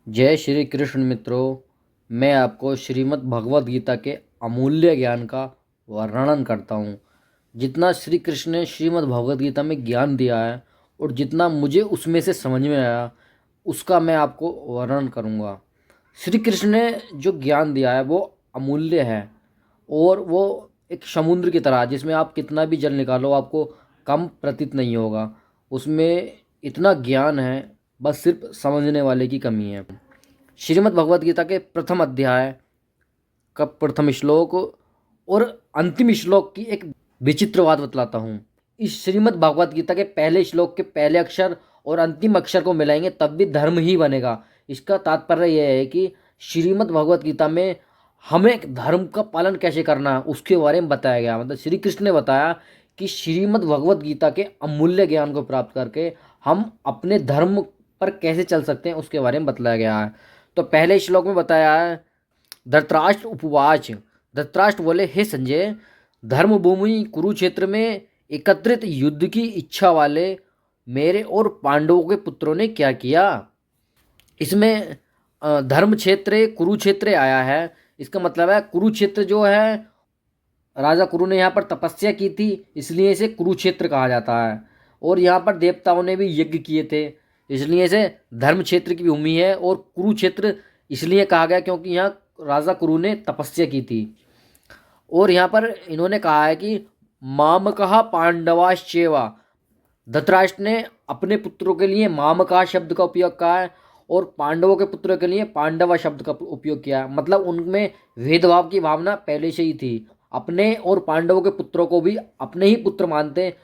जय श्री कृष्ण मित्रों। मैं आपको श्रीमद् भगवद गीता के अमूल्य ज्ञान का वर्णन करता हूँ। जितना श्री कृष्ण ने श्रीमद् भगवद गीता में ज्ञान दिया है और जितना मुझे उसमें से समझ में आया उसका मैं आपको वर्णन करूँगा। श्री कृष्ण ने जो ज्ञान दिया है वो अमूल्य है और वो एक समुद्र की तरह जिसमें आप कितना भी जल निकालो आपको कम प्रतीत नहीं होगा। उसमें इतना ज्ञान है, बस सिर्फ समझने वाले की कमी है। श्रीमद् भगवद गीता के प्रथम अध्याय का प्रथम श्लोक और अंतिम श्लोक की एक विचित्र बात बतलाता हूँ। इस श्रीमद् भगवद गीता के पहले श्लोक के पहले अक्षर और अंतिम अक्षर को मिलाएंगे तब भी धर्म ही बनेगा। इसका तात्पर्य यह है कि श्रीमद् भगवद गीता में हमें धर्म का पालन कैसे करना है उसके बारे में बताया गया। मतलब श्री कृष्ण ने बताया कि श्रीमद् भगवद गीता के अमूल्य ज्ञान को प्राप्त करके हम अपने धर्म पर कैसे चल सकते हैं उसके बारे में बताया गया है। तो पहले श्लोक में बताया है, धृतराष्ट्र उपवाच। धृतराष्ट्र बोले, हे संजय, धर्मभूमि कुरुक्षेत्र में एकत्रित युद्ध की इच्छा वाले मेरे और पांडवों के पुत्रों ने क्या किया। इसमें धर्म क्षेत्र कुरुक्षेत्र आया है। इसका मतलब है कुरुक्षेत्र जो है, राजा कुरु ने यहाँ पर तपस्या की थी इसलिए इसे कुरुक्षेत्र कहा जाता है। और यहाँ पर देवताओं ने भी यज्ञ किए थे इसलिए इसे धर्म क्षेत्र की भूमि है। और कुरुक्षेत्र इसलिए कहा गया क्योंकि यहाँ राजा कुरु ने तपस्या की थी। और यहाँ पर इन्होंने कहा है कि मामकः पांडवाश्चेवा। धृतराष्ट्र ने अपने पुत्रों के लिए मामका शब्द का उपयोग किया है और पांडवों के पुत्रों के लिए पांडवा शब्द का उपयोग किया है। मतलब उनमें भेदभाव की भावना पहले से ही थी। अपने और पांडवों के पुत्रों को भी अपने ही पुत्र मानते,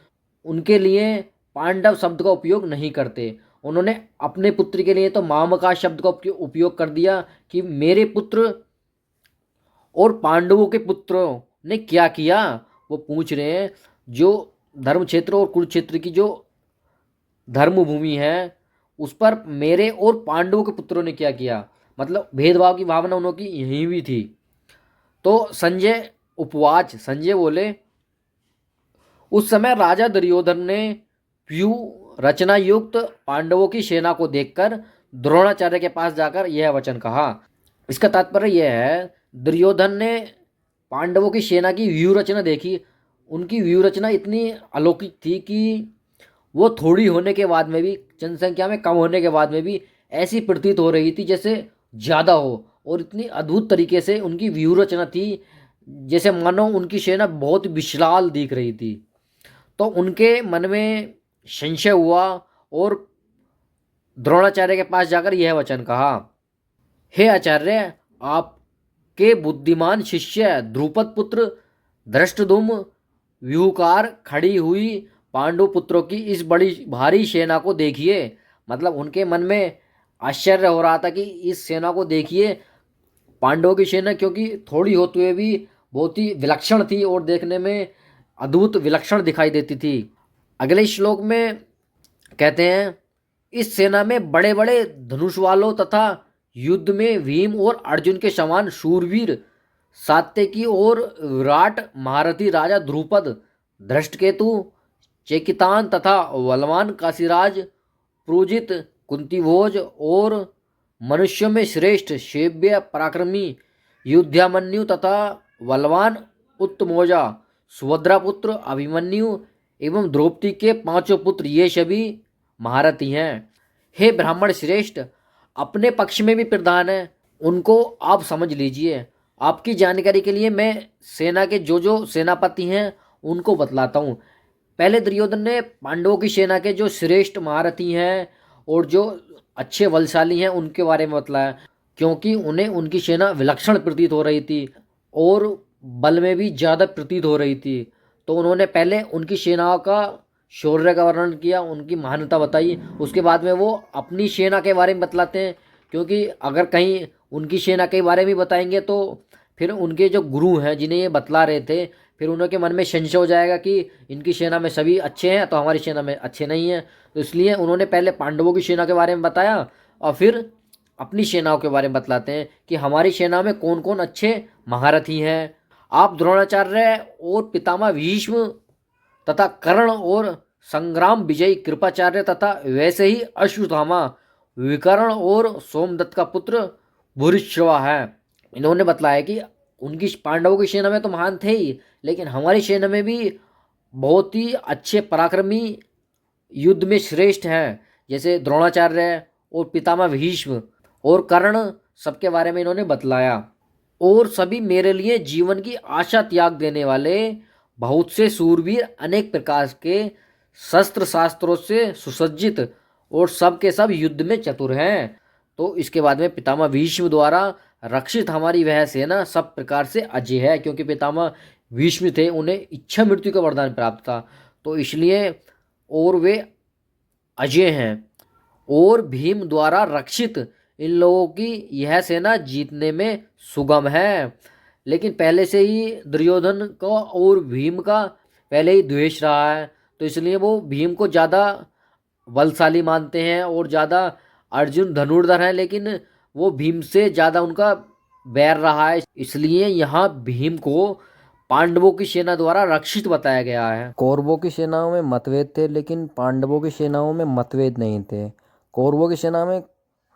उनके लिए पांडव शब्द का उपयोग नहीं करते। उन्होंने अपने पुत्र के लिए तो मामका शब्द का उपयोग कर दिया कि मेरे पुत्र। और पांडवों के पुत्रों ने क्या किया वो पूछ रहे हैं। जो धर्म क्षेत्र और कुरुक्षेत्र की जो धर्म भूमि है उस पर मेरे और पांडवों के पुत्रों ने क्या किया, मतलब भेदभाव की भावना उन्हों की यहीं भी थी। तो संजय उपवाच, संजय बोले, उस समय राजा दुर्योधन ने व्यू रचना युक्त पांडवों की सेना को देखकर द्रोणाचार्य के पास जाकर यह वचन कहा। इसका तात्पर्य यह है, दुर्योधन ने पांडवों की सेना की व्यू रचना देखी। उनकी व्यू रचना इतनी अलौकिक थी कि वो थोड़ी होने के बाद में भी, जनसंख्या में कम होने के बाद में भी ऐसी प्रतीत हो रही थी जैसे ज़्यादा हो। और इतनी अद्भुत तरीके से उनकी व्यू रचना थी जैसे मानो उनकी सेना बहुत विशाल दिख रही थी। तो उनके मन में संशय हुआ और द्रोणाचार्य के पास जाकर यह वचन कहा, हे आचार्य, आपके बुद्धिमान शिष्य द्रुपद पुत्र धृष्टद्युम्न व्यूहकार खड़ी हुई पांडु पुत्रों की इस बड़ी भारी सेना को देखिए। मतलब उनके मन में आश्चर्य हो रहा था कि इस सेना को देखिए, पांडवों की सेना क्योंकि थोड़ी होते हुए भी बहुत ही विलक्षण थी और देखने में अद्भुत विलक्षण दिखाई देती थी। अगले श्लोक में कहते हैं, इस सेना में बड़े बड़े धनुष वालों तथा युद्ध में भीम और अर्जुन के समान शूरवीर सात्यकी और विराट महारथी राजा ध्रुपद, धृष्टकेतु, चेकितान तथा बलवान काशीराज, प्रोजित, कुंतीभोज और मनुष्यों में श्रेष्ठ शैव्य पराक्रमी युद्धामन्यु तथा बलवान उत्तमौजा, सुभद्रापुत्र अभिमन्यु एवं द्रौपदी के पांचों पुत्र ये सभी महारथी हैं। हे ब्राह्मण श्रेष्ठ, अपने पक्ष में भी प्रधान है, उनको आप समझ लीजिए। आपकी जानकारी के लिए मैं सेना के जो जो सेनापति हैं उनको बतलाता हूँ। पहले दुर्योधन ने पांडवों की सेना के जो श्रेष्ठ महारथी हैं और जो अच्छे बलशाली हैं उनके बारे में बतलाया, क्योंकि उन्हें उनकी सेना विलक्षण प्रतीत हो रही थी और बल में भी ज़्यादा प्रतीत हो रही थी। तो उन्होंने पहले उनकी सेनाओं का शौर्य का वर्णन किया, उनकी महानता बताई। उसके बाद में वो अपनी सेना के बारे में बतलाते हैं, क्योंकि अगर कहीं उनकी सेना के बारे में बताएंगे तो फिर उनके जो गुरु हैं जिन्हें ये बतला रहे थे, फिर उनके मन में संशय हो जाएगा कि इनकी सेना में सभी अच्छे हैं तो हमारी सेना में अच्छे नहीं हैं। तो इसलिए उन्होंने पहले पांडवों की सेना के बारे में बताया और फिर अपनी सेनाओं के बारे में बतलाते हैं कि हमारी सेना में कौन कौन अच्छे महारथी हैं। आप द्रोणाचार्य और पितामह भीष्म तथा कर्ण और संग्राम विजयी कृपाचार्य तथा वैसे ही अश्वत्थामा विकर्ण और सोमदत्त का पुत्र भूरिश्रवा है। इन्होंने बतलाया कि उनकी पांडवों की सेना में तो महान थे ही, लेकिन हमारी सेना में भी बहुत ही अच्छे पराक्रमी युद्ध में श्रेष्ठ हैं, जैसे द्रोणाचार्य और पितामह भीष्म और कर्ण, सबके बारे में इन्होंने बतलाया। और सभी मेरे लिए जीवन की आशा त्याग देने वाले बहुत से सूरवीर, अनेक प्रकार के शस्त्र शास्त्रों से सुसज्जित और सब के सब युद्ध में चतुर हैं। तो इसके बाद में पितामह भीष्म द्वारा रक्षित हमारी वह सेना सब प्रकार से अजय है, क्योंकि पितामह भीष्म थे, उन्हें इच्छा मृत्यु का वरदान प्राप्त था, तो इसलिए और वे अजय हैं। और भीम द्वारा रक्षित इन लोगों की यह सेना जीतने में सुगम है। लेकिन पहले से ही दुर्योधन का और भीम का पहले ही द्वेष रहा है, तो इसलिए वो भीम को ज़्यादा बलशाली मानते हैं और ज़्यादा अर्जुन धनुर्धर हैं, लेकिन वो भीम से ज़्यादा उनका बैर रहा है, इसलिए यहाँ भीम को पांडवों की सेना द्वारा रक्षित बताया गया है। कौरवों की सेनाओं में मतभेद थे, लेकिन पांडवों की सेनाओं में मतभेद नहीं थे। कौरवों की सेना में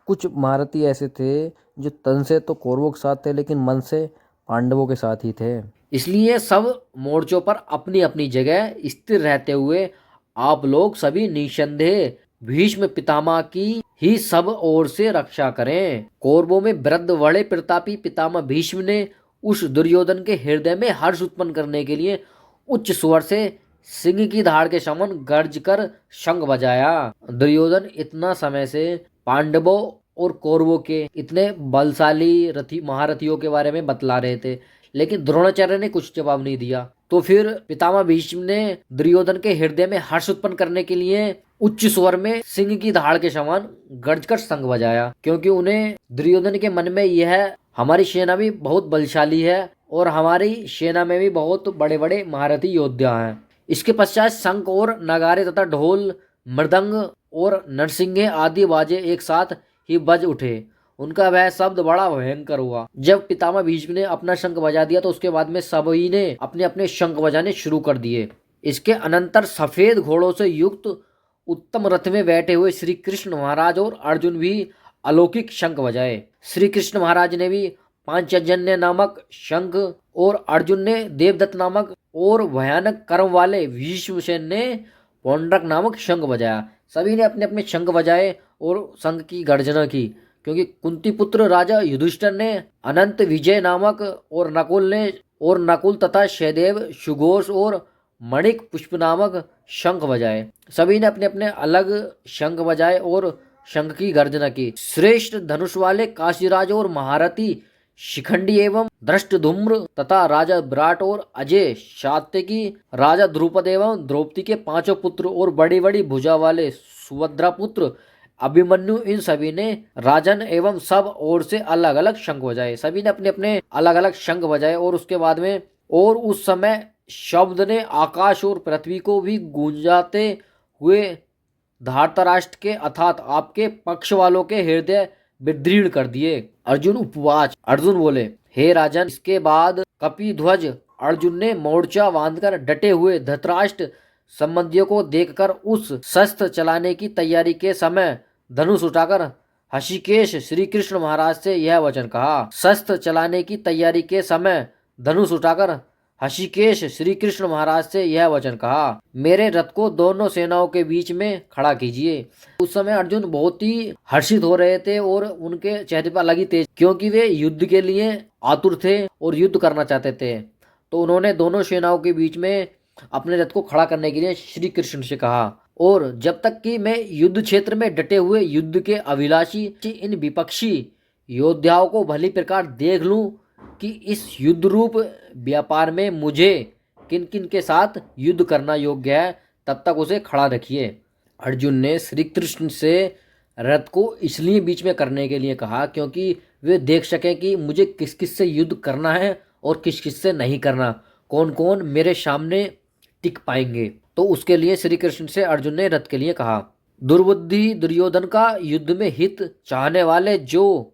कुछ महारथी ऐसे थे जो तन से तो कौरवों के साथ थे, लेकिन मन से पांडवों के साथ ही थे। इसलिए सब मोर्चों पर अपनी अपनी जगह स्थिर रहते हुए आप लोग सभी निसंदेह भीष्म पितामह की ही सब ओर से रक्षा करें। कौरवों में वृद्ध बड़े प्रतापी पितामह भीष्म ने उस दुर्योधन के हृदय में हर्ष उत्पन्न करने के लिए उच्च स्वर से सिंह की धाड़ के समान गर्ज कर शंख बजाया। दुर्योधन इतना समय से पांडवों और कौरवों के इतने बलशाली रथी महारथियों के बारे में बतला रहे थे, लेकिन द्रोणाचार्य ने कुछ जवाब नहीं दिया। तो फिर पितामह भीष्म ने दुर्योधन के हृदय में हर्ष उत्पन्न करने के लिए उच्च स्वर में सिंह की धाड़ के समान गर्ज कर शंख बजाया, क्योंकि उन्हें दुर्योधन के मन में यह हमारी सेना भी बहुत बलशाली है और हमारी सेना में भी बहुत बड़े बड़े महारथी योद्धा हैं। इसके पश्चात शंख और नगारे तथा ढोल, मृदंग और नरसिंगे आदि बाजे एक साथ ही बज उठे। उनका वह शब्द बड़ा भयंकर हुआ। जब पितामह भीष्म ने अपना शंख बजा दिया तो उसके बाद में सभी ने अपने अपने शंख बजाने शुरू कर दिए। इसके अनंतर सफेद घोड़ों से युक्त उत्तम रथ में बैठे हुए श्री कृष्ण महाराज और अर्जुन भी अलौकिक शंख बजाए। श्री कृष्ण महाराज ने भी पांचजन्य नामक शंख और अर्जुन ने देवदत्त नामक और भयानक कर्म वाले भीष्मसेन ने पौंड्रक नामक शंख बजाया। सभी ने अपने अपने शंख बजाए और शंख की गर्जना की, क्योंकि कुंती पुत्र राजा युधिष्ठिर ने अनंत विजय नामक और नकुल तथा सहदेव सुघोष और मणिक पुष्प नामक शंख बजाए। सभी ने अपने अपने अलग शंख बजाए और शंख की गर्जना की। श्रेष्ठ धनुष वाले काशीराज और महारथी शिखंडी एवं धृष्टधुम्र तथा राजा विराट और अजय सात्यकी, राजा द्रुपद एवं द्रौपदी के पांचों पुत्र और बड़ी बड़ी भुजा वाले सुभद्रा पुत्र अभिमन्यु, इन सभी ने राजन एवं सब ओर से अलग अलग शंख बजाए। सभी ने अपने अपने अलग अलग शंख बजाए और उसके बाद में और उस समय शब्द ने आकाश और पृथ्वी को भी गूंजाते हुए धृतराष्ट्र के अर्थात आपके पक्ष वालों के हृदय विदृढ़ कर दिए। अर्जुन उपवाच, अर्जुन बोले, हे राजन। इसके बाद कपिध्वज अर्जुन ने मोर्चा बांधकर डटे हुए धृतराष्ट्र संबंधियों को देखकर उस शस्त्र चलाने की तैयारी के समय धनुष उठाकर हृषिकेश श्री कृष्ण महाराज से यह वचन कहा। शस्त्र चलाने की तैयारी के समय धनुष उठाकर हृषिकेश श्री कृष्ण महाराज से यह वचन कहा, मेरे रथ को दोनों सेनाओं के बीच में खड़ा कीजिए। उस समय अर्जुन बहुत ही हर्षित हो रहे थे और उनके चेहरे पर अलग ही तेज, क्योंकि वे युद्ध के लिए आतुर थे और युद्ध करना चाहते थे। तो उन्होंने दोनों सेनाओं के बीच में अपने रथ को खड़ा करने के लिए श्री कृष्ण से कहा, और जब तक कि मैं युद्ध क्षेत्र में डटे हुए युद्ध के अभिलाषी इन विपक्षी योद्धाओं को भली प्रकार देख लूं कि इस युद्ध रूप व्यापार में मुझे किन किन के साथ युद्ध करना योग्य है, तब तक उसे खड़ा रखिए। अर्जुन ने श्री कृष्ण से रथ को इसलिए बीच में करने के लिए कहा क्योंकि वे देख सकें कि मुझे किस किस से युद्ध करना है और किस किस से नहीं करना, कौन कौन मेरे सामने टिक पाएंगे। तो उसके लिए श्री कृष्ण से अर्जुन ने रथ के लिए कहा, दुर्बुद्धि दुर्योधन का युद्ध में हित चाहने वाले जो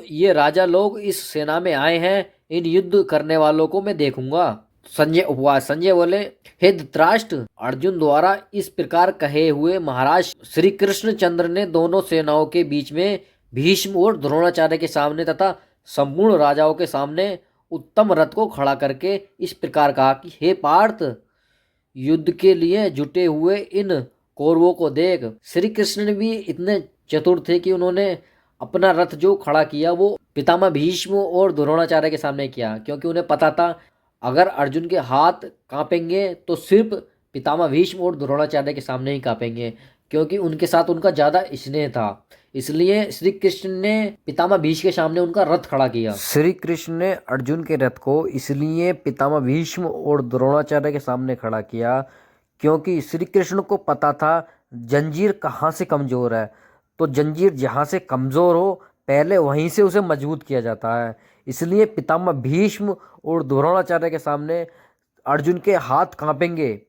ये राजा लोग इस सेना में आए हैं, इन युद्ध करने वालों को मैं देखूंगा। संजय बोले, हे धृतराष्ट्र, अर्जुन द्वारा इस प्रकार कहे हुए महाराज श्री कृष्णचंद्र ने दोनों सेनाओं के बीच में भीष्म और द्रोणाचार्य के सामने तथा संपूर्ण राजाओं के सामने उत्तम रथ को खड़ा करके इस प्रकार कहा कि हे पार्थ, युद्ध के लिए जुटे हुए इन कौरवों को देख। श्री कृष्ण ने भी इतने चतुर थे कि उन्होंने अपना रथ जो खड़ा किया वो पितामह भीष्म और द्रोणाचार्य के सामने किया, क्योंकि उन्हें पता था अगर अर्जुन के हाथ कांपेंगे तो सिर्फ पितामह भीष्म और द्रोणाचार्य के सामने ही कांपेंगे, क्योंकि उनके साथ उनका ज़्यादा स्नेह था। इसलिए श्री कृष्ण ने पितामह भीष्म के सामने उनका रथ खड़ा किया। श्री कृष्ण ने अर्जुन के रथ को इसलिए पितामह भीष्म और द्रोणाचार्य के सामने खड़ा किया क्योंकि श्री कृष्ण को पता था जंजीर कहाँ से कमज़ोर है, तो जंजीर जहाँ से कमज़ोर हो पहले वहीं से उसे मजबूत किया जाता है। इसलिए पितामह भीष्म और द्रोणाचार्य के सामने अर्जुन के हाथ कांपेंगे,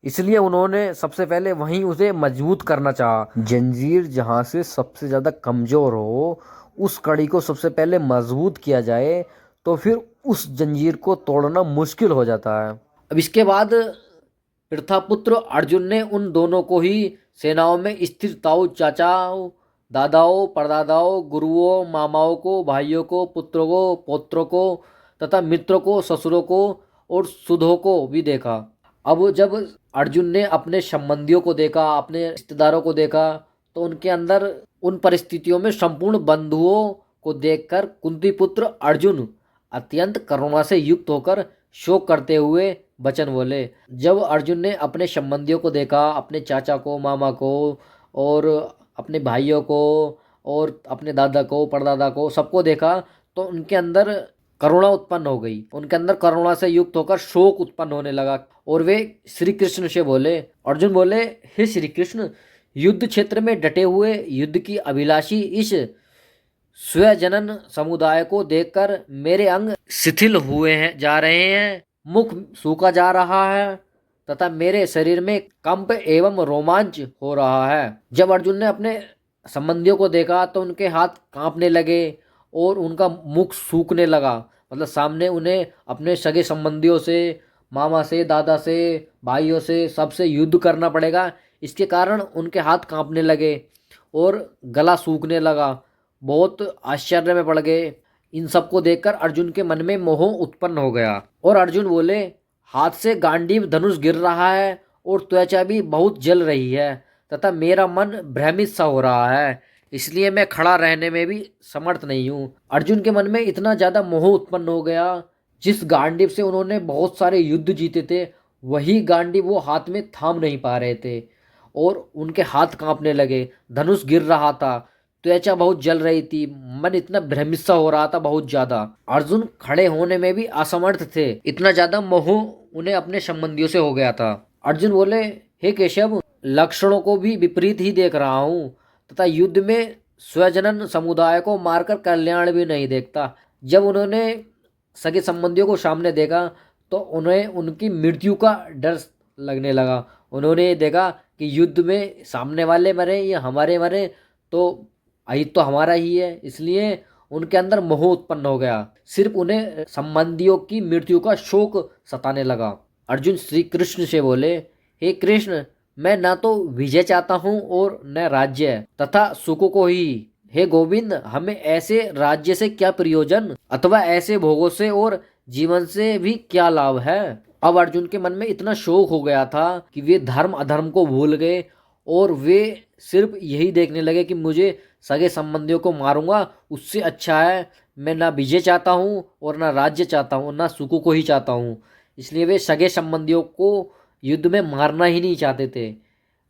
इसलिए उन्होंने सबसे पहले वहीं उसे मजबूत करना चाहा। जंजीर जहाँ से सबसे ज़्यादा कमज़ोर हो उस कड़ी को सबसे पहले मजबूत किया जाए तो फिर उस जंजीर को तोड़ना मुश्किल हो जाता है। अब इसके बाद प्रथापुत्र अर्जुन ने उन दोनों को ही सेनाओं में स्थित ताऊ, चाचाओं, दादाओं, परदादाओं, गुरुओं, मामाओं को, भाइयों को, पुत्रों को, पौत्रों को तथा मित्रों को, ससुरों को और सुधों को भी देखा। अब जब अर्जुन ने अपने संबंधियों को देखा, अपने रिश्तेदारों को देखा, तो उनके अंदर उन परिस्थितियों में संपूर्ण बंधुओं को देखकर कुंती पुत्र अर्जुन अत्यंत करुणा से युक्त होकर शोक करते हुए वचन बोले। जब अर्जुन ने अपने संबंधियों को देखा, अपने चाचा को, मामा को और अपने भाइयों को और अपने दादा को, परदादा को, सबको देखा तो उनके अंदर करुणा उत्पन्न हो गई। उनके अंदर करुणा से युक्त होकर शोक उत्पन्न होने लगा और वे श्री कृष्ण से बोले। अर्जुन बोले, हे श्री कृष्ण, युद्ध क्षेत्र में डटे हुए युद्ध की अभिलाषी इस स्वजनन समुदाय को देखकर मेरे अंग शिथिल हुए हैं जा रहे हैं, मुख सूखा जा रहा है तथा मेरे शरीर में कंप एवं रोमांच हो रहा है। जब अर्जुन ने अपने संबंधियों को देखा तो उनके हाथ कांपने लगे और उनका मुख सूखने लगा। मतलब सामने उन्हें अपने सगे संबंधियों से, मामा से, दादा से, भाइयों से, सबसे युद्ध करना पड़ेगा। इसके कारण उनके हाथ कांपने लगे और गला सूखने लगा। बहुत आश्चर्य में पड़ गए। इन सबको देखकर अर्जुन के मन में मोह उत्पन्न हो गया और अर्जुन बोले, हाथ से गांडीव धनुष गिर रहा है और त्वचा भी बहुत जल रही है तथा मेरा मन भ्रमित सा हो रहा है, इसलिए मैं खड़ा रहने में भी समर्थ नहीं हूँ। अर्जुन के मन में इतना ज़्यादा मोह उत्पन्न हो गया, जिस गांडीव से उन्होंने बहुत सारे युद्ध जीते थे वही गांडीव वो हाथ में थाम नहीं पा रहे थे और उनके हाथ कांपने लगे, धनुष गिर रहा था, त्वचा बहुत जल रही थी, मन इतना भ्रमित सा हो रहा था बहुत ज़्यादा। अर्जुन खड़े होने में भी असमर्थ थे, इतना ज़्यादा मोह उन्हें अपने संबंधियों से हो गया था। अर्जुन बोले, हे केशव, लक्षणों को भी विपरीत ही देख रहा हूँ तथा युद्ध में स्वजनन समुदाय को मारकर कल्याण भी नहीं देखता। जब उन्होंने सगे संबंधियों को सामने देखा तो उन्हें उनकी मृत्यु का डर लगने लगा। उन्होंने देखा कि युद्ध में सामने वाले मरे या हमारे मरे तो अहित तो हमारा ही है, इसलिए उनके अंदर मोह उत्पन्न हो गया। सिर्फ उन्हें संबंधियों की मृत्यु का शोक सताने लगा। अर्जुन श्री कृष्ण से बोले, हे कृष्ण, मैं ना तो विजय चाहता हूँ और न राज्य तथा सुख को ही। हे गोविंद, हमें ऐसे राज्य से क्या प्रयोजन अथवा ऐसे भोगों से और जीवन से भी क्या लाभ है। अब अर्जुन के मन में इतना शोक हो गया था कि वे धर्म अधर्म को भूल गए और वे सिर्फ यही देखने लगे कि मुझे सगे संबंधियों को मारूंगा, उससे अच्छा है मैं ना विजय चाहता हूँ और ना राज्य चाहता हूँ, ना सुख को ही चाहता हूँ। इसलिए वे सगे संबंधियों को युद्ध में मारना ही नहीं चाहते थे।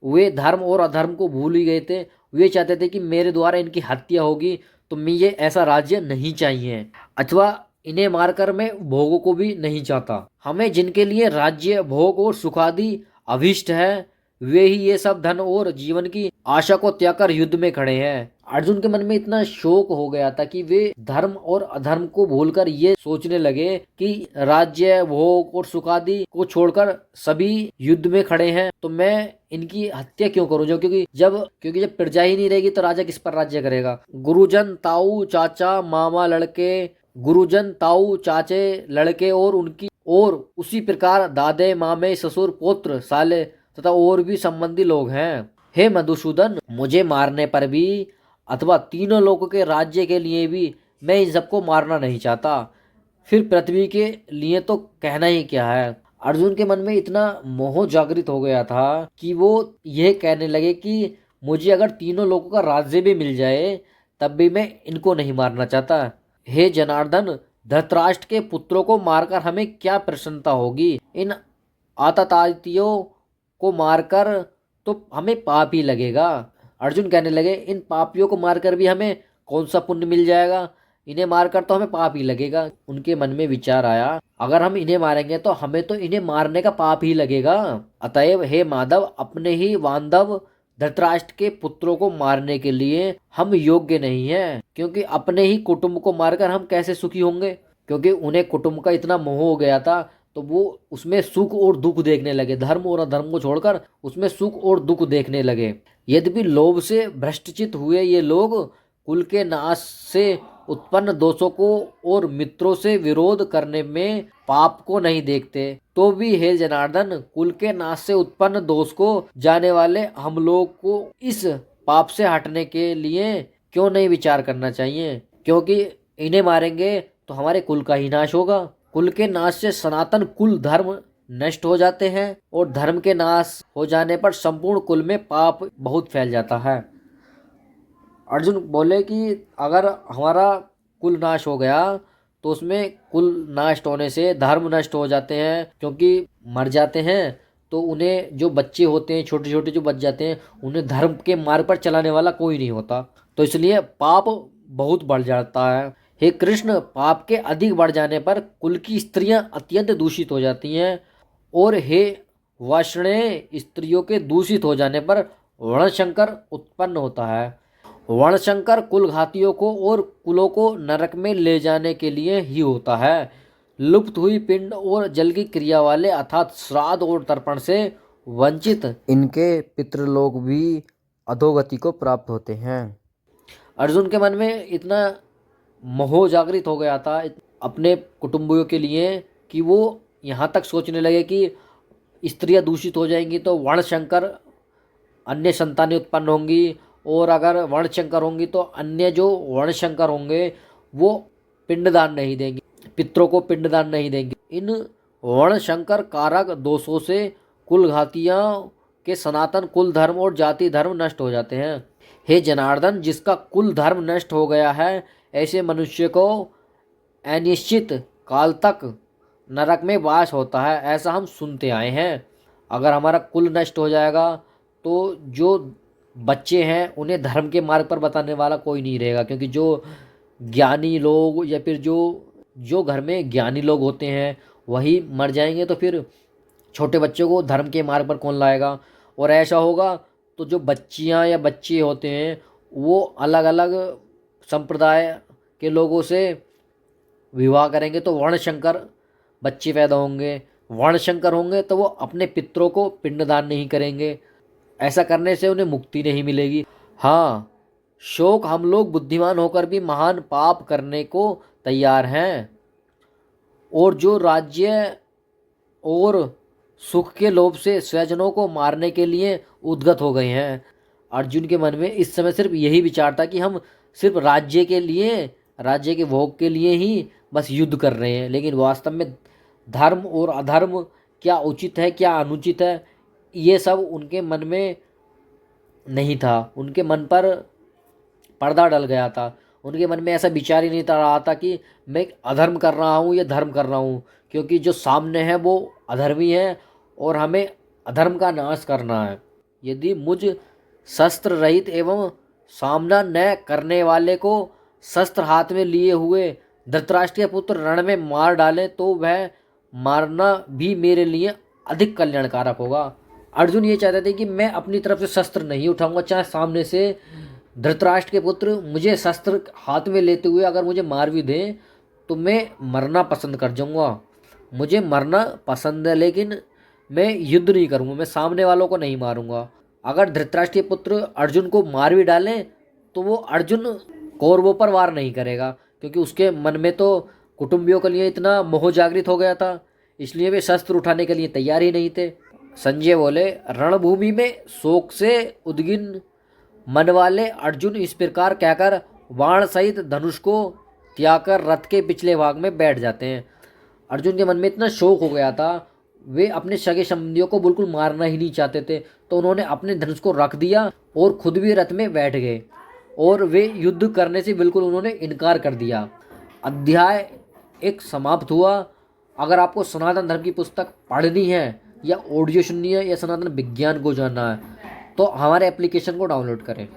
वे धर्म और अधर्म को भूल ही गए थे। वे चाहते थे कि मेरे द्वारा इनकी हत्या होगी तो मुझे ऐसा राज्य नहीं चाहिए अथवा इन्हें मारकर मैं भोगों को भी नहीं चाहता। हमें जिनके लिए राज्य, भोग और सुखादि अभिष्ट है वे ही ये सब धन और जीवन की आशा को त्याग कर युद्ध में खड़े हैं। अर्जुन के मन में इतना शोक हो गया था कि वे धर्म और अधर्म को भूलकर ये सोचने लगे कि राज्य, भोग और सुखादि को छोड़कर सभी युद्ध में खड़े हैं तो मैं इनकी हत्या क्यों करूं। जो क्योंकि जब प्रजा ही नहीं रहेगी तो राजा किस पर राज्य करेगा। गुरुजन, ताऊ, चाचा, मामा, लड़के, गुरुजन, ताऊ, चाचे, लड़के और और उसी प्रकार दादे मामे ससुर पुत्र साले तथा और भी संबंधी लोग हैं। हे मधुसूदन, मुझे मारने पर भी अथवा तीनों लोगों के राज्य के लिए भी मैं इन सबको मारना नहीं चाहता, फिर पृथ्वी के लिए तो कहना ही क्या है। अर्जुन के मन में इतना मोह जागृत हो गया था कि वो यह कहने लगे कि मुझे अगर तीनों लोगों का राज्य भी मिल जाए तब भी मैं इनको नहीं मारना चाहता। हे जनार्दन, धृतराष्ट्र के पुत्रों को मारकर हमें क्या प्रसन्नता होगी? इन आतताइयों को मारकर तो हमें पाप ही लगेगा। अर्जुन कहने लगे, इन पापियों को मारकर भी हमें कौन सा पुण्य मिल जाएगा? इन्हें मारकर तो हमें पाप ही लगेगा। उनके मन में विचार आया, अगर हम इन्हें मारेंगे तो हमें तो इन्हें मारने का पाप ही लगेगा। अतएव हे माधव, अपने ही बांधव धृतराष्ट्र के पुत्रों को मारने के लिए हम योग्य नहीं हैं, क्योंकि अपने ही कुटुंब को मारकर हम कैसे सुखी होंगे? क्योंकि उन्हें कुटुंब का इतना मोह हो गया था, तो वो उसमें सुख और दुख देखने लगे। धर्म और अधर्म को छोड़कर उसमें सुख और दुख देखने लगे। यद्यपि लोभ से भ्रष्टचित हुए ये लोग कुल के नाश से उत्पन्न दोषों को और मित्रों से विरोध करने में पाप को नहीं देखते, तो भी हे जनार्दन, कुल के नाश से उत्पन्न दोष को जाने वाले हम लोग को इस पाप से हटने के लिए क्यों नहीं विचार करना चाहिए? क्योंकि इन्हें मारेंगे तो हमारे कुल का ही नाश होगा। कुल के नाश से सनातन कुल धर्म नष्ट हो जाते हैं और धर्म के नाश हो जाने पर संपूर्ण कुल में पाप बहुत फैल जाता है। अर्जुन बोले कि अगर हमारा कुल नाश हो गया तो उसमें कुल नष्ट होने से धर्म नष्ट हो जाते हैं, क्योंकि मर जाते हैं तो उन्हें जो बच्चे होते हैं, छोटे छोटे जो बच जाते हैं, उन्हें धर्म के मार्ग पर चलाने वाला कोई नहीं होता, तो इसलिए पाप बहुत बढ़ जाता है। हे कृष्ण, पाप के अधिक बढ़ जाने पर कुल की स्त्रियां अत्यंत दूषित हो जाती हैं, और हे वैष्णेय, स्त्रियों के दूषित हो जाने पर वर्णशंकर उत्पन्न होता है। वर्णशंकर कुल घातियों को और कुलों को नरक में ले जाने के लिए ही होता है। लुप्त हुई पिंड और जल की क्रिया वाले अर्थात श्राद्ध और तर्पण से वंचित इनके पितृलोक भी अधोगति को प्राप्त होते हैं। अर्जुन के मन में इतना मोह जागृत हो गया था अपने कुटुंबियों के लिए कि वो यहाँ तक सोचने लगे कि स्त्रियां दूषित हो जाएंगी तो वर्णशंकर अन्य संतानें उत्पन्न होंगी, और अगर वर्णशंकर होंगी तो अन्य जो वर्णशंकर होंगे वो पिंडदान नहीं देंगे, पितरों को पिंडदान नहीं देंगे। इन वर्णशंकर कारक दोषों से कुलघातियों के सनातन कुल धर्म और जाति धर्म नष्ट हो जाते हैं। हे जनार्दन, जिसका कुल धर्म नष्ट हो गया है ऐसे मनुष्य को अनिश्चित काल तक नरक में वास होता है, ऐसा हम सुनते आए हैं। अगर हमारा कुल नष्ट हो जाएगा तो जो बच्चे हैं उन्हें धर्म के मार्ग पर बताने वाला कोई नहीं रहेगा, क्योंकि जो ज्ञानी लोग या फिर जो जो घर में ज्ञानी लोग होते हैं वही मर जाएंगे, तो फिर छोटे बच्चों को धर्म के मार्ग पर कौन लाएगा? और ऐसा होगा तो जो बच्चियां या बच्चे होते हैं वो अलग अलग संप्रदाय के लोगों से विवाह करेंगे तो वर्णशंकर बच्चे पैदा होंगे। वर्णशंकर होंगे तो वो अपने पितरों को पिंडदान नहीं करेंगे, ऐसा करने से उन्हें मुक्ति नहीं मिलेगी। हाँ, शोक हम लोग बुद्धिमान होकर भी महान पाप करने को तैयार हैं, और जो राज्य और सुख के लोभ से स्वजनों को मारने के लिए उद्गत हो गए हैं। अर्जुन के मन में इस समय सिर्फ यही विचार था कि हम सिर्फ राज्य के लिए, राज्य के भोग के लिए ही बस युद्ध कर रहे हैं, लेकिन वास्तव में धर्म और अधर्म क्या उचित है क्या अनुचित है ये सब उनके मन में नहीं था। उनके मन पर पर्दा डल गया था। उनके मन में ऐसा विचार ही नहीं रहा था कि मैं अधर्म कर रहा हूँ या धर्म कर रहा हूँ, क्योंकि जो सामने है वो अधर्मी है और हमें अधर्म का नाश करना है। यदि मुझ शस्त्र रहित एवं सामना न करने वाले को शस्त्र हाथ में लिए हुए धृतराष्ट्र के पुत्र रण में मार डालें तो वह मारना भी मेरे लिए अधिक कल्याणकारक होगा। अर्जुन ये चाहते थे कि मैं अपनी तरफ से शस्त्र नहीं उठाऊंगा, चाहे सामने से धृतराष्ट्र के पुत्र मुझे शस्त्र हाथ में लेते हुए अगर मुझे मार भी दें तो मैं मरना पसंद कर जाऊंगा। मुझे मरना पसंद है, लेकिन मैं युद्ध नहीं करूंगा, मैं सामने वालों को नहीं मारूंगा। अगर धृतराष्ट्र के पुत्र अर्जुन को मार भी डालें तो वो अर्जुन कौरवों पर वार नहीं करेगा, क्योंकि उसके मन में तो कुटुंबियों के लिए इतना मोह जागृत हो गया था, इसलिए वे शस्त्र उठाने के लिए तैयार ही नहीं थे। संजय बोले, रणभूमि में शोक से उद्विग्न मन वाले अर्जुन इस प्रकार कहकर बाण सहित धनुष को त्याग कर रथ के पिछले भाग में बैठ जाते हैं। अर्जुन के मन में इतना शोक हो गया था, वे अपने सगे संबंधियों को बिल्कुल मारना ही नहीं चाहते थे, तो उन्होंने अपने धनुष को रख दिया और खुद भी रथ में बैठ गए और वे युद्ध करने से बिल्कुल उन्होंने इनकार कर दिया। अध्याय 1 समाप्त हुआ। अगर आपको सनातन धर्म की पुस्तक पढ़नी है या ऑडियो सुननी है या सनातन विज्ञान को जानना है तो हमारे एप्लीकेशन को डाउनलोड करें।